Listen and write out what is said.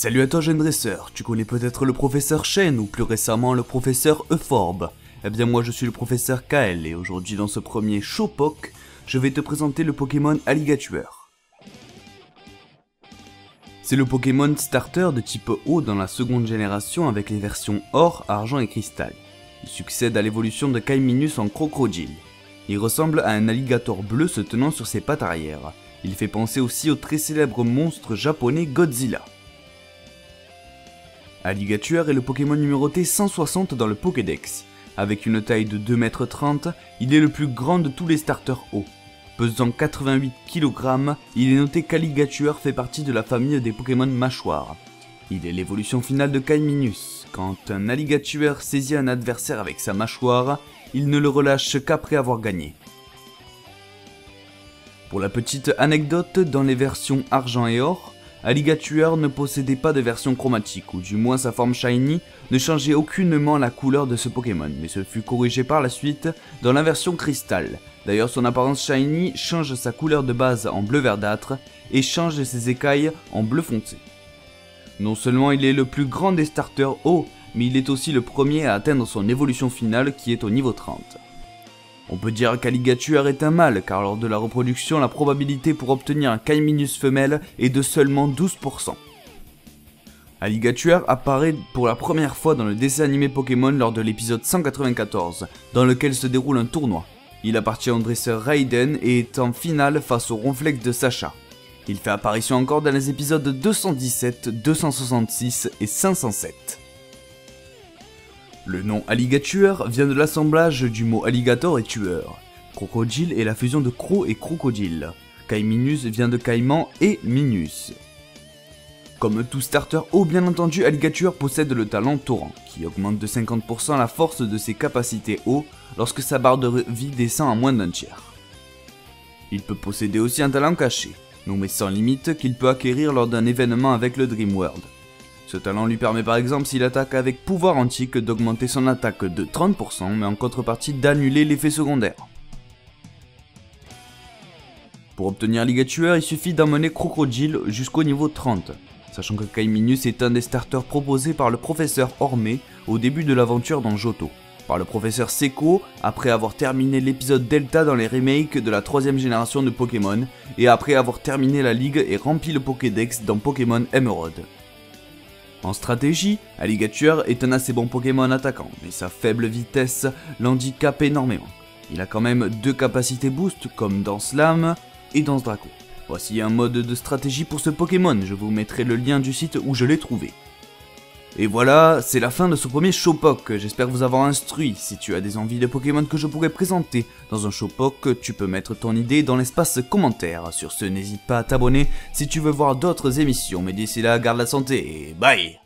Salut à toi jeune dresseur, tu connais peut-être le professeur Chen ou plus récemment le professeur Euphorbe. Eh bien moi je suis le professeur Kael et aujourd'hui dans ce premier Showpoke, je vais te présenter le Pokémon Alligatueur. C'est le Pokémon starter de type eau dans la seconde génération avec les versions or, argent et cristal. Il succède à l'évolution de Kaiminus en crocodile. Il ressemble à un alligator bleu se tenant sur ses pattes arrière. Il fait penser aussi au très célèbre monstre japonais Godzilla. Alligatueur est le Pokémon numéroté 160 dans le Pokédex. Avec une taille de 2,30 m, il est le plus grand de tous les starters eau. Pesant 88 kg, il est noté qu'Alligatueur fait partie de la famille des Pokémon mâchoires. Il est l'évolution finale de Kaiminus. Quand un Alligatueur saisit un adversaire avec sa mâchoire, il ne le relâche qu'après avoir gagné. Pour la petite anecdote, dans les versions argent et or, Alligatueur ne possédait pas de version chromatique, ou du moins sa forme shiny ne changeait aucunement la couleur de ce Pokémon, mais ce fut corrigé par la suite dans la version cristal. D'ailleurs son apparence shiny change sa couleur de base en bleu verdâtre et change ses écailles en bleu foncé. Non seulement il est le plus grand des starters eau, mais il est aussi le premier à atteindre son évolution finale qui est au niveau 30. On peut dire qu'Alligatueur est un mâle car lors de la reproduction la probabilité pour obtenir un Kaiminus femelle est de seulement 12%. Alligatueur apparaît pour la première fois dans le dessin animé Pokémon lors de l'épisode 194, dans lequel se déroule un tournoi. Il appartient au dresseur Raiden et est en finale face au Ronflex de Sacha. Il fait apparition encore dans les épisodes 217, 266 et 507. Le nom Alligatueur vient de l'assemblage du mot alligator et tueur. Crocodile est la fusion de cro et crocodile. Kaiminus vient de caïman et minus. Comme tout starter eau, bien entendu, Alligatueur possède le talent torrent, qui augmente de 50% la force de ses capacités eau lorsque sa barre de vie descend à moins d'un tiers. Il peut posséder aussi un talent caché, nommé sans limite, qu'il peut acquérir lors d'un événement avec le Dream World. Ce talent lui permet par exemple s'il attaque avec pouvoir antique d'augmenter son attaque de 30% mais en contrepartie d'annuler l'effet secondaire. Pour obtenir Alligatueur, il suffit d'emmener Crocodile jusqu'au niveau 30, sachant que Kaiminus est un des starters proposés par le professeur Ormé au début de l'aventure dans Johto, par le professeur Seko après avoir terminé l'épisode Delta dans les remakes de la 3ème génération de Pokémon et après avoir terminé la ligue et rempli le Pokédex dans Pokémon Emerald. En stratégie, Alligatueur est un assez bon Pokémon attaquant, mais sa faible vitesse l'handicape énormément. Il a quand même 2 capacités boost comme Danse Lame et Danse Draco. Voici un mode de stratégie pour ce Pokémon, je vous mettrai le lien du site où je l'ai trouvé. Et voilà, c'est la fin de ce premier Showpoke, j'espère vous avoir instruit. Si tu as des envies de Pokémon que je pourrais présenter dans un Showpoke, tu peux mettre ton idée dans l'espace commentaire. Sur ce, n'hésite pas à t'abonner si tu veux voir d'autres émissions, mais d'ici là, garde la santé et bye!